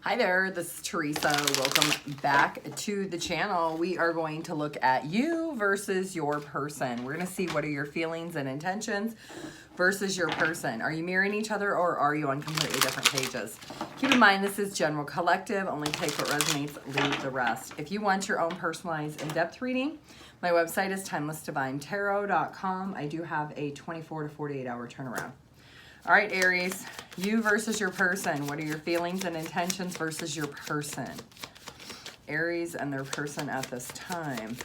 Hi there, this is Teresa. Welcome back to the channel. We are going to look at you versus your person. We're going to see what are your feelings and intentions versus your person. Are you mirroring each other or are you on completely different pages? Keep in mind, this is general collective. Only take what resonates, leave the rest. If you want your own personalized in-depth reading, my website is TimelessDivineTarot.com. I do have a 24 to 48 hour turnaround. All right, Aries, you versus your person. What are your feelings and intentions versus your person? Aries and their person at this time.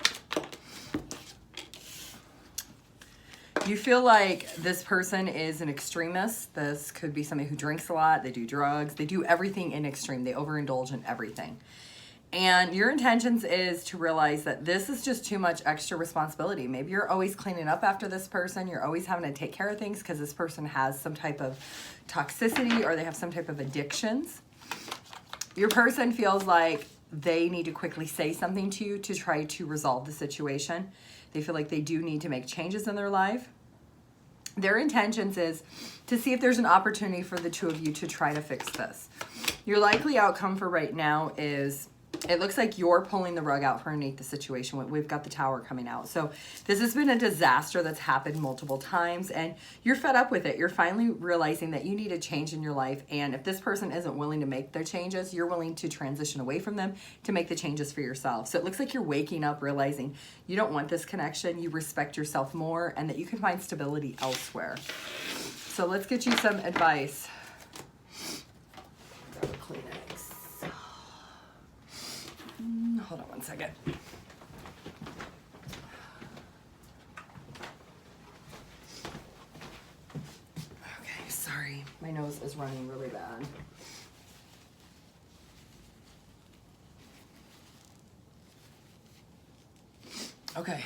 You feel like this person is an extremist. This could be somebody who drinks a lot. They do drugs. They do everything in extreme. They overindulge in everything. And your intentions is to realize that this is just too much extra responsibility. Maybe you're always cleaning up after this person. You're always having to take care of things because this person has some type of toxicity or they have some type of addictions. Your person feels like they need to quickly say something to you to try to resolve the situation. They feel like they do need to make changes in their life. Their intentions is to see if there's an opportunity for the two of you to try to fix this. Your likely outcome for right now is it looks like you're pulling the rug out from underneath the situation. We've got the Tower coming out. So this has been a disaster that's happened multiple times and you're fed up with it. You're finally realizing that you need a change in your life. And if this person isn't willing to make their changes, you're willing to transition away from them to make the changes for yourself. So it looks like you're waking up realizing you don't want this connection. You respect yourself more and that you can find stability elsewhere. So let's get you some advice. Grab a Kleenex. Hold on one second. Okay, sorry. My nose is running really bad. Okay,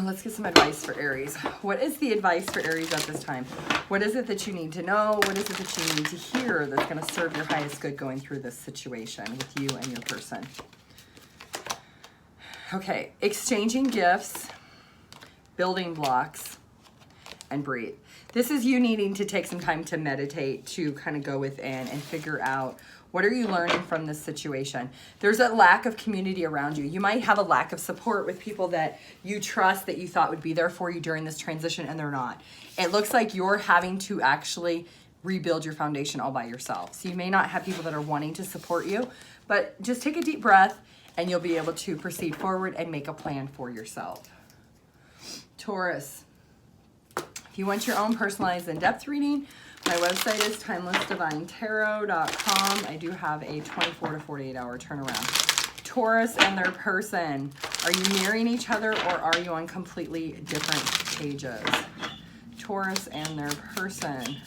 let's get some advice for Aries. What is the advice for Aries at this time? What is it that you need to know? What is it that you need to hear that's going to serve your highest good going through this situation with you and your person? Okay, exchanging gifts, building blocks, and breathe. This is you needing to take some time to meditate, to kind of go within and figure out what are you learning from this situation. There's a lack of community around you. You might have a lack of support with people that you trust that you thought would be there for you during this transition and they're not. It looks like you're having to actually rebuild your foundation all by yourself. So you may not have people that are wanting to support you, but just take a deep breath and you'll be able to proceed forward and make a plan for yourself. Taurus, if you want your own personalized in-depth reading, my website is TimelessDivineTarot.com. I do have a 24 to 48 hour turnaround. Taurus and their person, are you mirroring each other or are you on completely different pages? Taurus and their person.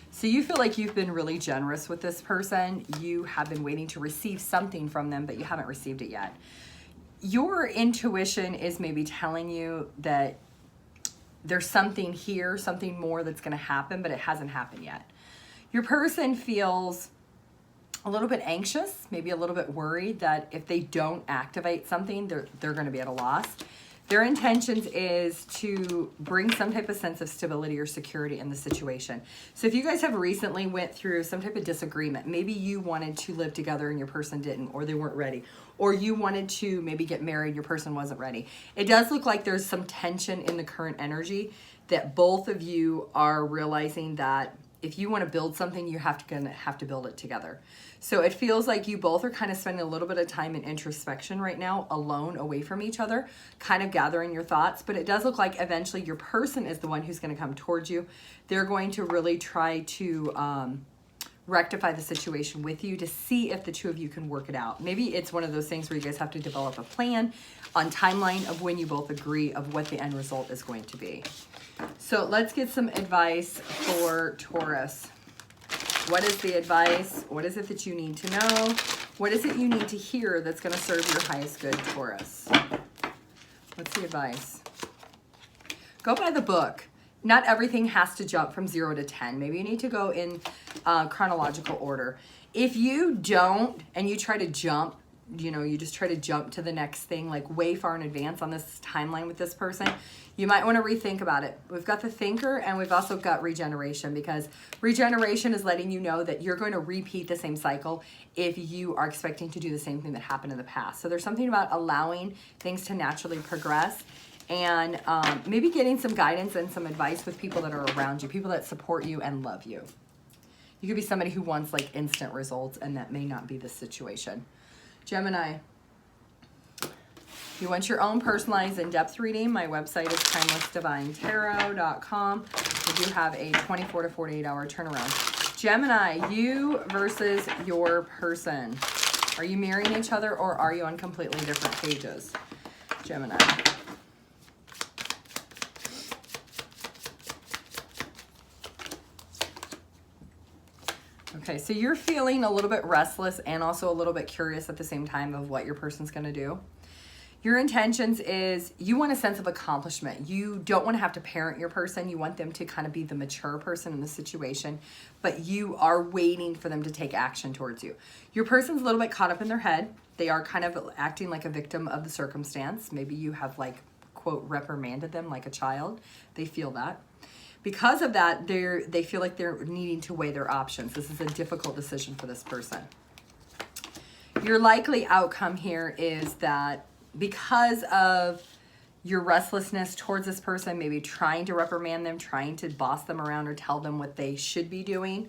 So you feel like you've been really generous with this person. You have been waiting to receive something from them, but you haven't received it yet. Your intuition is maybe telling you that there's something here, something more that's going to happen, but it hasn't happened yet. Your person feels a little bit anxious, maybe a little bit worried that if they don't activate something, they're going to be at a loss. Their intentions is to bring some type of sense of stability or security in the situation. So if you guys have recently went through some type of disagreement, maybe you wanted to live together and your person didn't, or they weren't ready, or you wanted to maybe get married, your person wasn't ready. It does look like there's some tension in the current energy that both of you are realizing that if you want to build something, you have to build it together. So it feels like you both are kind of spending a little bit of time in introspection right now, alone, away from each other, kind of gathering your thoughts. But it does look like eventually your person is the one who's going to come towards you. They're going to really try to rectify the situation with you to see if the two of you can work it out. Maybe it's one of those things where you guys have to develop a plan on timeline of when you both agree of what the end result is going to be. So let's get some advice for Taurus. What is the advice? What is it that you need to know? What is it you need to hear that's going to serve your highest good, Taurus? What's the advice? Go by the book. Not everything has to jump from 0 to 10. Maybe you need to go in chronological order. If you don't and you try to jump you know, you just try to jump to the next thing like way far in advance on this timeline with this person, you might want to rethink about it. We've got the thinker and we've also got regeneration, because regeneration is letting you know that you're going to repeat the same cycle if you are expecting to do the same thing that happened in the past. So there's something about allowing things to naturally progress, and maybe getting some guidance and some advice with people that are around you, people that support you and love you. You could be somebody who wants like instant results, and that may not be the situation. Gemini, if you want your own personalized in-depth reading, my website is TimelessDivineTarot.com. We do have a 24 to 48 hour turnaround. Gemini, you versus your person. Are you mirroring each other, or are you on completely different pages? Gemini. Okay, so you're feeling a little bit restless and also a little bit curious at the same time of what your person's going to do. Your intentions is you want a sense of accomplishment. You don't want to have to parent your person. You want them to kind of be the mature person in the situation, but you are waiting for them to take action towards you. Your person's a little bit caught up in their head. They are kind of acting like a victim of the circumstance. Maybe you have like, quote, reprimanded them like a child. They feel that. Because of that, they feel like they're needing to weigh their options. This is a difficult decision for this person. Your likely outcome here is that because of your restlessness towards this person, maybe trying to reprimand them, trying to boss them around or tell them what they should be doing,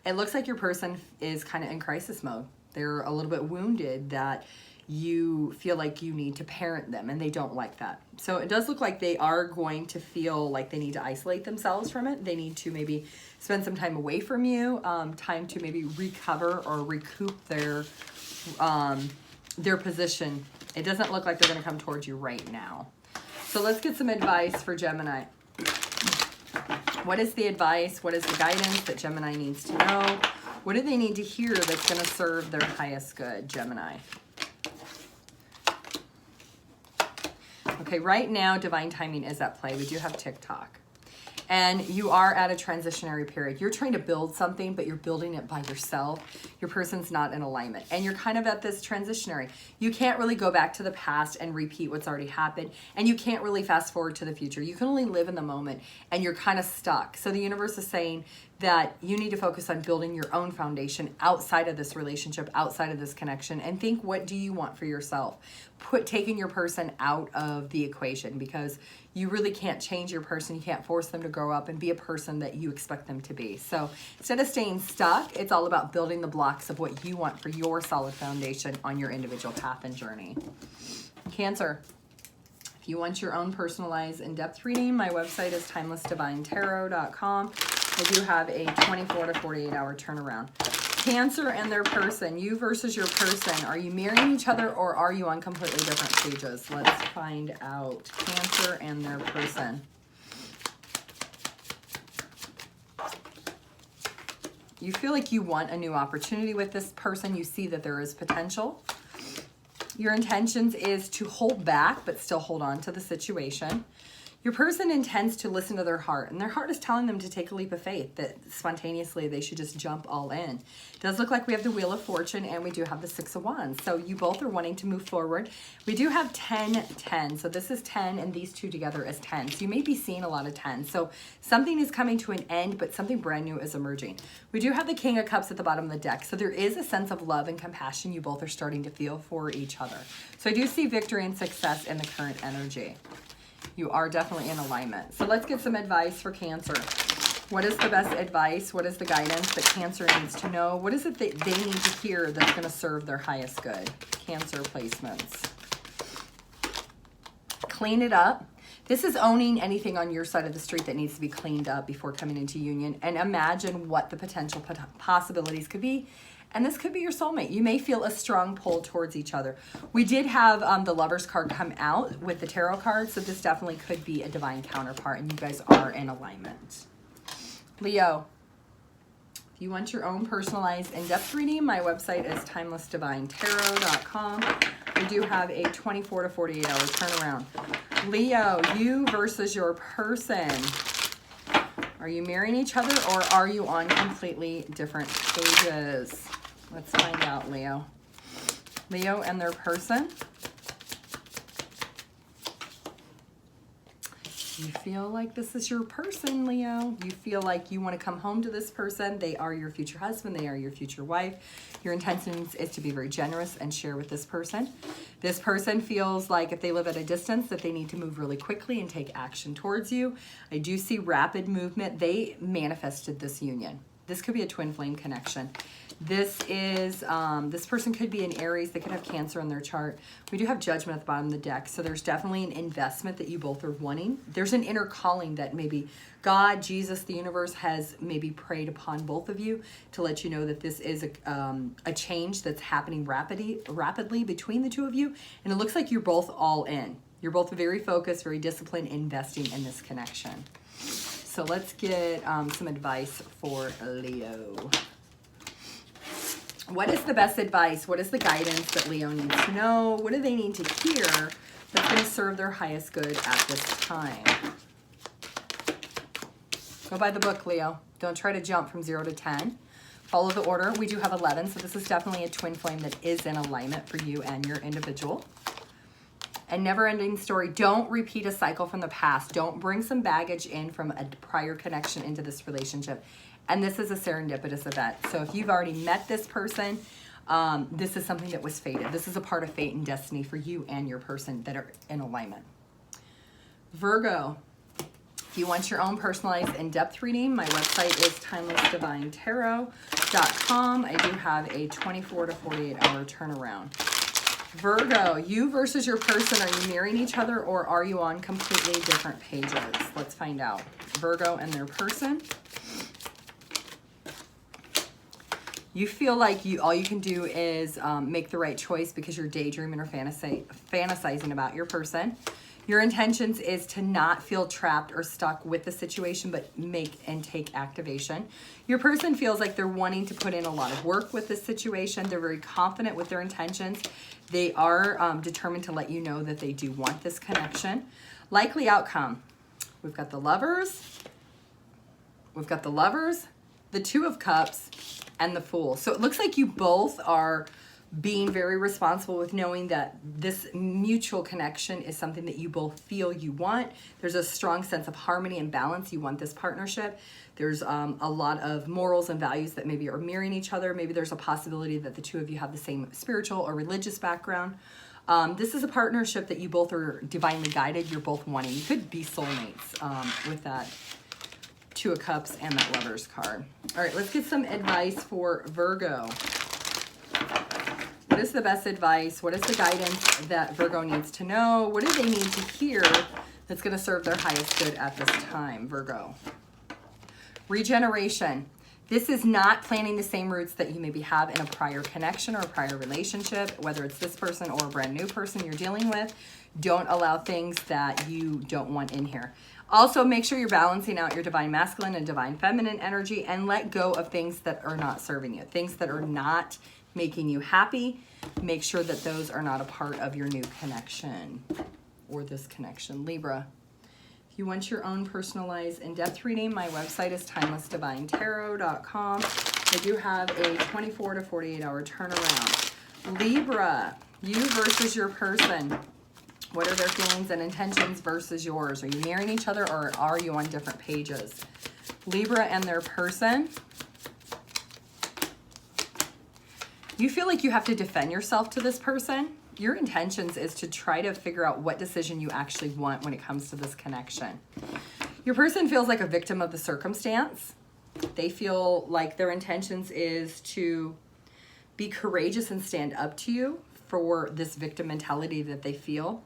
it looks like your person is kind of in crisis mode. They're a little bit wounded that you feel like you need to parent them, and they don't like that. So it does look like they are going to feel like they need to isolate themselves from it. They need to maybe spend some time away from you, time to maybe recover or recoup their position. It doesn't look like they're going to come towards you right now. So let's get some advice for Gemini. What is the advice? What is the guidance that Gemini needs to know? What do they need to hear that's going to serve their highest good, Gemini? Okay, right now, divine timing is at play. We do have TikTok. And you are at a transitionary period. You're trying to build something, but you're building it by yourself. Your person's not in alignment. And you're kind of at this transitionary. You can't really go back to the past and repeat what's already happened. And you can't really fast forward to the future. You can only live in the moment, and you're kind of stuck. So the universe is saying that you need to focus on building your own foundation outside of this relationship, outside of this connection, and think, what do you want for yourself? Taking your person out of the equation, because you really can't change your person. You can't force them to grow up and be a person that you expect them to be. So instead of staying stuck, it's all about building the blocks of what you want for your solid foundation on your individual path and journey. Cancer. If you want your own personalized in-depth reading, my website is TimelessDivineTarot.com. I do have a 24 to 48 hour turnaround. Cancer and their person, you versus your person. Are you mirroring each other, or are you on completely different pages? Let's find out. Cancer and their person. You feel like you want a new opportunity with this person. You see that there is potential. Your intentions is to hold back, but still hold on to the situation. Your person intends to listen to their heart, and their heart is telling them to take a leap of faith, that spontaneously they should just jump all in. It does look like we have the Wheel of Fortune, and we do have the Six of Wands. So you both are wanting to move forward. We do have 10-10. So this is 10, and these two together is 10. So you may be seeing a lot of 10. So something is coming to an end, but something brand new is emerging. We do have the King of Cups at the bottom of the deck. So there is a sense of love and compassion you both are starting to feel for each other. So I do see victory and success in the current energy. You are definitely in alignment. So let's get some advice for Cancer. What is the best advice? What is the guidance that Cancer needs to know? What is it that they need to hear that's going to serve their highest good? Cancer placements. Clean it up. This is owning anything on your side of the street that needs to be cleaned up before coming into union, and imagine what the potential possibilities could be. And this could be your soulmate. You may feel a strong pull towards each other. We did have the Lover's card come out with the tarot card, so this definitely could be a divine counterpart, and you guys are in alignment. Leo, if you want your own personalized in-depth reading, my website is TimelessDivineTarot.com. We do have a 24 to 48 hour turnaround. Leo, you versus your person. Are you marrying each other, or are you on completely different pages? Let's find out, Leo. Leo and their person. You feel like this is your person, Leo. You feel like you want to come home to this person. They are your future husband. They are your future wife. Your intentions is to be very generous and share with this person. This person feels like if they live at a distance that they need to move really quickly and take action towards you. I do see rapid movement. They manifested this union. This could be a twin flame connection. This is, this person could be an Aries. They could have Cancer in their chart. We do have Judgment at the bottom of the deck. So there's definitely an investment that you both are wanting. There's an inner calling that maybe God, Jesus, the universe has maybe preyed upon both of you to let you know that this is a change that's happening rapidly between the two of you. And it looks like you're both all in. You're both very focused, very disciplined, investing in this connection. So let's get some advice for Leo. What is the best advice? What is the guidance that Leo needs to know? What do they need to hear that's going to serve their highest good at this time? Go by the book, Leo. Don't try to jump from 0 to 10. Follow the order. We do have 11, so this is definitely a twin flame that is in alignment for you and your individual. And never-ending story. Don't repeat a cycle from the past. Don't bring some baggage in from a prior connection into this relationship. And this is a serendipitous event. So if you've already met this person, this is something that was fated. This is a part of fate and destiny for you and your person that are in alignment. Virgo, if you want your own personalized in-depth reading, my website is TimelessDivineTarot.com. I do have a 24 to 48-hour turnaround. Virgo, you versus your person, are you mirroring each other or are you on completely different pages? Let's find out. Virgo and their person. You feel like all you can do is make the right choice because you're daydreaming or fantasizing about your person. Your intentions is to not feel trapped or stuck with the situation, but make and take activation. Your person feels like they're wanting to put in a lot of work with this situation. They're very confident with their intentions. They are determined to let you know that they do want this connection. Likely outcome. We've got the Lovers. We've got the Lovers, the Two of Cups, and the Fool. So it looks like you both are being very responsible with knowing that this mutual connection is something that you both feel you want. There's a strong sense of harmony and balance. You want this partnership. There's a lot of morals and values that maybe are mirroring each other. Maybe there's a possibility that the two of you have the same spiritual or religious background. This is a partnership that you both are divinely guided. You're both wanting. You could be soulmates with that Two of Cups and that Lovers card. All right, let's get some advice for Virgo. What is the best advice? What is the guidance that Virgo needs to know? What do they need to hear that's going to serve their highest good at this time, Virgo? Regeneration. This is not planting the same roots that you maybe have in a prior connection or a prior relationship, whether it's this person or a brand new person you're dealing with. Don't allow things that you don't want in here. Also, make sure you're balancing out your divine masculine and divine feminine energy and let go of things that are not serving you, things that are not making you happy. Make sure that those are not a part of your new connection or this connection. Libra, if you want your own personalized in-depth reading, my website is TimelessDivineTarot.com. I do have a 24 to 48-hour turnaround. Libra, you versus your person. What are their feelings and intentions versus yours? Are you mirroring each other or are you on different pages? Libra and their person. You feel like you have to defend yourself to this person. Your intentions is to try to figure out what decision you actually want when it comes to this connection. Your person feels like a victim of the circumstance. They feel like their intentions is to be courageous and stand up to you for this victim mentality that they feel.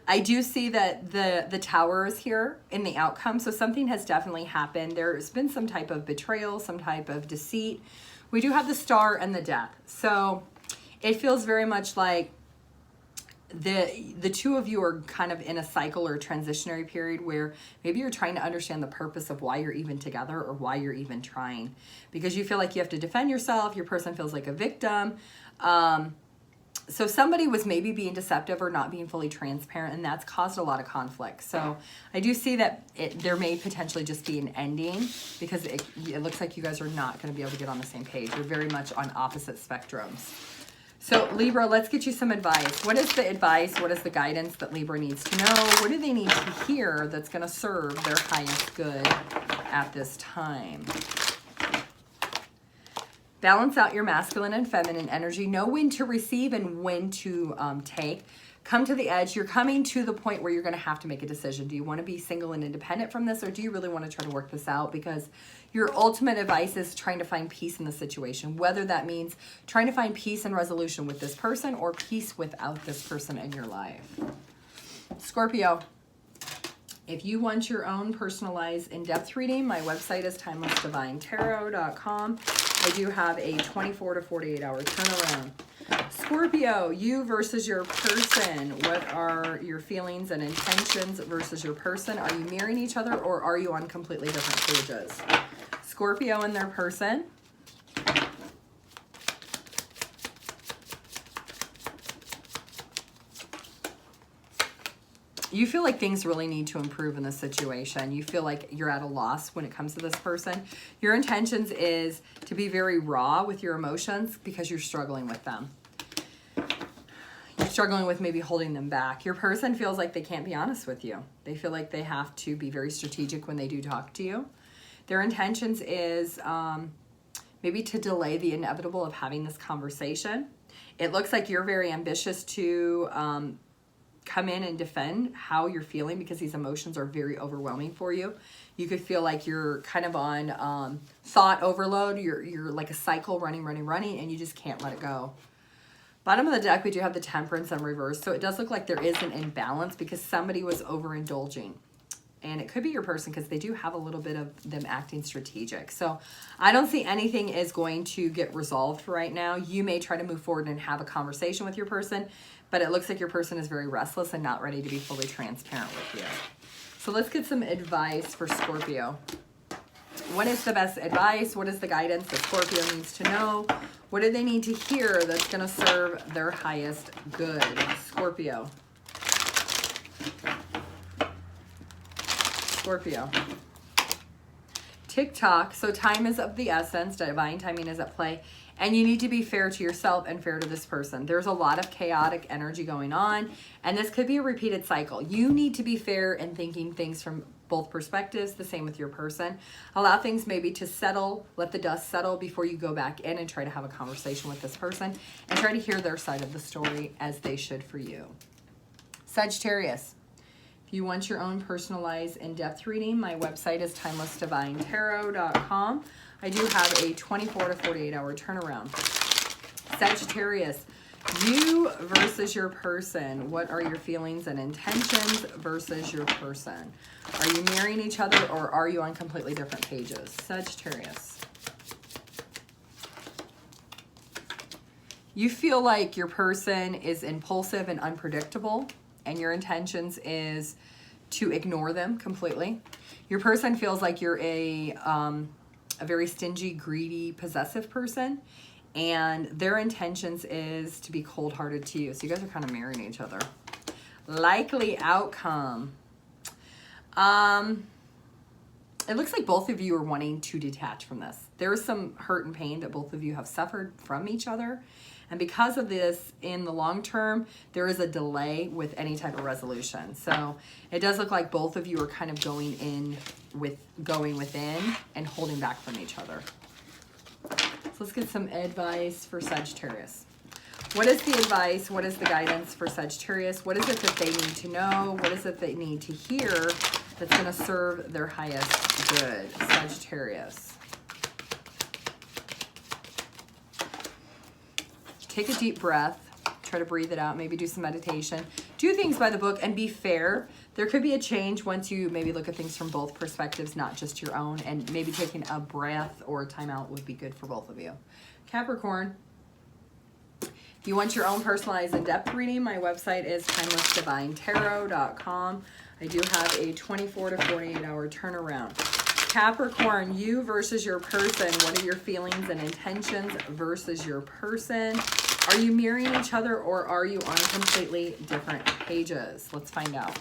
I do see that the Tower is here in the outcome, so something has definitely happened. There's been some type of betrayal, some type of deceit. We do have the Star and the Death. So it feels very much like the two of you are kind of in a cycle or a transitionary period where maybe you're trying to understand the purpose of why you're even together or why you're even trying. Because you feel like you have to defend yourself. Your person feels like a victim. So somebody was maybe being deceptive or not being fully transparent, and that's caused a lot of conflict. So I do see that there may potentially just be an ending because it looks like you guys are not going to be able to get on the same page. You're very much on opposite spectrums. So Libra, let's get you some advice. What is the advice? What is the guidance that Libra needs to know? What do they need to hear that's going to serve their highest good at this time? Balance out your masculine and feminine energy. Know when to receive and when to take. Come to the edge. You're coming to the point where you're going to have to make a decision. Do you want to be single and independent from this, or do you really want to try to work this out? Because your ultimate advice is trying to find peace in the situation, whether that means trying to find peace and resolution with this person or peace without this person in your life. Scorpio, if you want your own personalized in-depth reading, my website is TimelessDivineTarot.com. I do have a 24 to 48 hour turnaround. Scorpio, you versus your person. What are your feelings and intentions versus your person? Are you mirroring each other, or are you on completely different pages? Scorpio and their person. You feel like things really need to improve in this situation. You feel like you're at a loss when it comes to this person. Your intentions is to be very raw with your emotions because you're struggling with them. You're struggling with maybe holding them back. Your person feels like they can't be honest with you. They feel like they have to be very strategic when they do talk to you. Their intentions is maybe to delay the inevitable of having this conversation. It looks like you're very ambitious to come in and defend how you're feeling because these emotions are very overwhelming for you. You could feel like you're kind of on thought overload. You're like a cycle running, and you just can't let it go. Bottom of the deck, we do have the Temperance in reverse. So it does look like there is an imbalance because somebody was overindulging. And it could be your person because they do have a little bit of them acting strategic. So I don't see anything is going to get resolved right now. You may try to move forward and have a conversation with your person, but it looks like your person is very restless and not ready to be fully transparent with you. So let's get some advice for Scorpio. What is the best advice? What is the guidance that Scorpio needs to know? What do they need to hear that's going to serve their highest good? Scorpio. Scorpio. TikTok. So time is of the essence. Divine timing is at play. And you need to be fair to yourself and fair to this person. There's a lot of chaotic energy going on, and this could be a repeated cycle. You need to be fair in thinking things from both perspectives, the same with your person. Allow things maybe to settle, let the dust settle before you go back in and try to have a conversation with this person and try to hear their side of the story as they should for you. Sagittarius. If you want your own personalized in-depth reading, my website is TimelessDivineTarot.com. I do have a 24 to 48 hour turnaround. Sagittarius, you versus your person. What are your feelings and intentions versus your person? Are you marrying each other, or are you on completely different pages? Sagittarius. You feel like your person is impulsive and unpredictable, and your intentions is to ignore them completely. Your person feels like you're a very stingy, greedy, possessive person, and their intentions is to be cold-hearted to you. So you guys are kind of marrying each other. Likely outcome. It looks like both of you are wanting to detach from this. There is some hurt and pain that both of you have suffered from each other. And because of this, in the long term, there is a delay with any type of resolution. So it does look like both of you are kind of going within and holding back from each other. So let's get some advice for Sagittarius. What is the advice? What is the guidance for Sagittarius? What is it that they need to know? What is it they need to hear that's going to serve their highest good? Sagittarius. Take a deep breath. Try to breathe it out. Maybe do some meditation. Do things by the book and be fair. There could be a change once you maybe look at things from both perspectives, not just your own, and maybe taking a breath or a timeout would be good for both of you. Capricorn. If you want your own personalized in-depth reading, my website is TimelessDivineTarot.com. I do have a 24 to 48 hour turnaround. Capricorn, you versus your person. What are your feelings and intentions versus your person? Are you mirroring each other, or are you on completely different pages? Let's find out.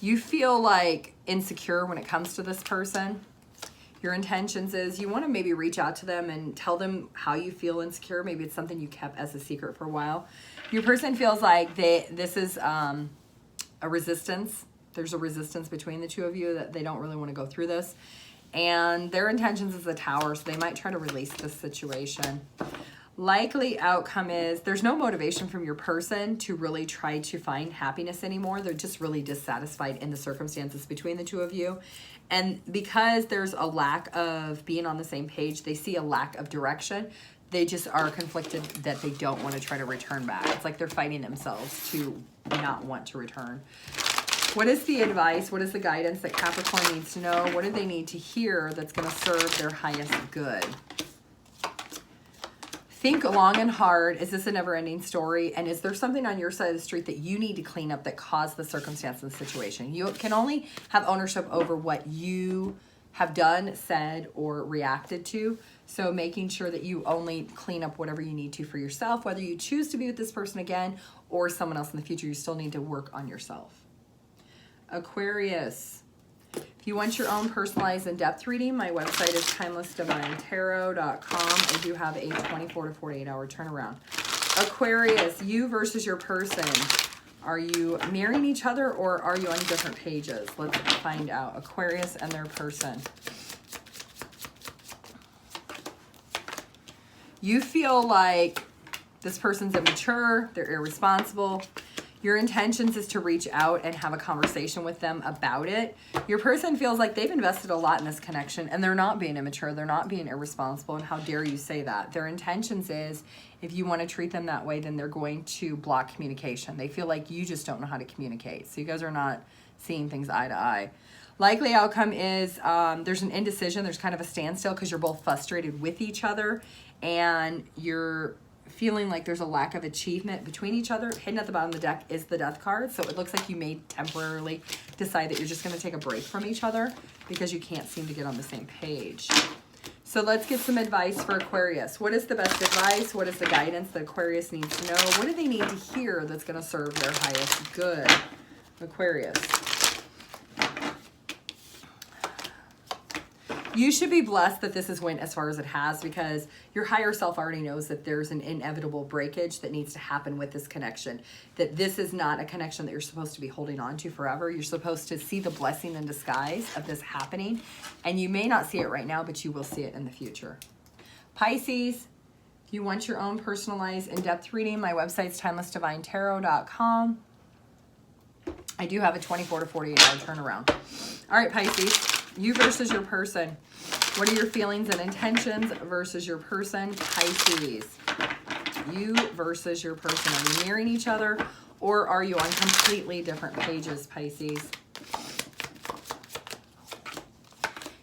You feel like insecure when it comes to this person. Your intentions is you want to maybe reach out to them and tell them how you feel insecure. Maybe it's something you kept as a secret for a while. Your person feels like this is a resistance. There's a resistance between the two of you that they don't really want to go through this. And their intentions is the Tower, so they might try to release this situation. Likely outcome is there's no motivation from your person to really try to find happiness anymore. They're just really dissatisfied in the circumstances between the two of you. And because there's a lack of being on the same page, they see a lack of direction. They just are conflicted that they don't want to try to return back. It's like they're fighting themselves to not want to return. What is the advice? What is the guidance that Capricorn needs to know? What do they need to hear that's going to serve their highest good? Think long and hard. Is this a never-ending story? And is there something on your side of the street that you need to clean up that caused the circumstance and the situation? You can only have ownership over what you have done, said, or reacted to. So making sure that you only clean up whatever you need to for yourself, whether you choose to be with this person again or someone else in the future, you still need to work on yourself. Aquarius. If you want your own personalized in-depth reading, my website is TimelessDivineTarot.com. I do have a 24 to 48 hour turnaround. Aquarius, you versus your person. Are you marrying each other or are you on different pages? Let's find out. Aquarius and their person. You feel like this person's immature, they're irresponsible. Your intentions is to reach out and have a conversation with them about it. Your person feels like they've invested a lot in this connection and they're not being immature, they're not being irresponsible, and how dare you say that? Their intentions is if you want to treat them that way, then they're going to block communication. They feel like you just don't know how to communicate. So you guys are not seeing things eye to eye. Likely outcome is there's an indecision, there's kind of a standstill because you're both frustrated with each other and you're feeling like there's a lack of achievement between each other. Hidden at the bottom of the deck is the Death card. So it looks like you may temporarily decide that you're just going to take a break from each other because you can't seem to get on the same page. So let's get some advice for Aquarius. What is the best advice? What is the guidance that Aquarius needs to know? What do they need to hear that's going to serve their highest good? Aquarius. You should be blessed that this has went as far as it has because your higher self already knows that there's an inevitable breakage that needs to happen with this connection. That this is not a connection that you're supposed to be holding on to forever. You're supposed to see the blessing in disguise of this happening. And you may not see it right now, but you will see it in the future. Pisces, if you want your own personalized in-depth reading, my website's TimelessDivineTarot.com. I do have a 24 to 48 hour turnaround. All right, Pisces. You versus your person. What are your feelings and intentions versus your person? Pisces. You versus your person. Are you marrying each other or are you on completely different pages, Pisces?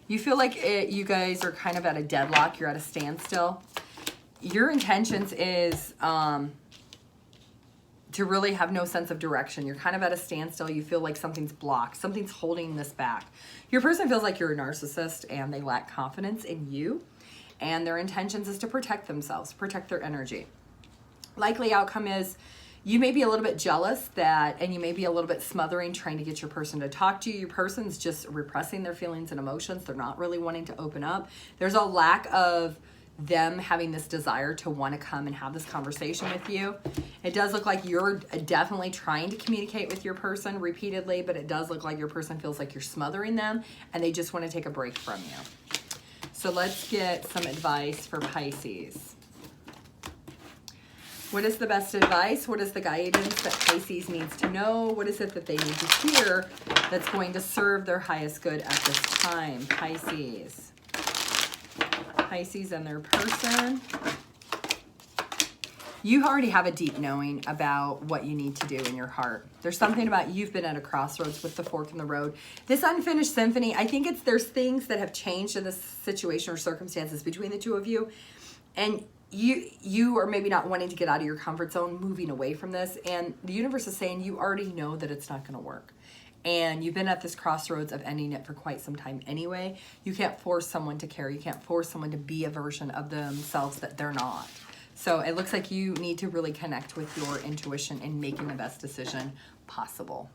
You feel like you guys are kind of at a deadlock. You're at a standstill. Your intentions is to really have no sense of direction. You're kind of at a standstill. You feel like something's blocked. Something's holding this back. Your person feels like you're a narcissist and they lack confidence in you. And their intentions is to protect themselves, protect their energy. Likely outcome is you may be a little bit jealous and you may be a little bit smothering, trying to get your person to talk to you. Your person's just repressing their feelings and emotions. They're not really wanting to open up. There's a lack of them having this desire to want to come and have this conversation with you. It does look like you're definitely trying to communicate with your person repeatedly, but it does look like your person feels like you're smothering them and they just want to take a break from you. So let's get some advice for Pisces. What is the best advice? What is the guidance that Pisces needs to know? What is it that they need to hear that's going to serve their highest good at this time? Pisces. Pisces and their person. You already have a deep knowing about what you need to do in your heart. There's something about you've been at a crossroads with the fork in the road. This unfinished symphony, I think there's things that have changed in this situation or circumstances between the two of you. And you are maybe not wanting to get out of your comfort zone, moving away from this. And the universe is saying you already know that it's not going to work. And you've been at this crossroads of ending it for quite some time anyway. You can't force someone to care. You can't force someone to be a version of themselves that they're not. So it looks like you need to really connect with your intuition in making the best decision possible.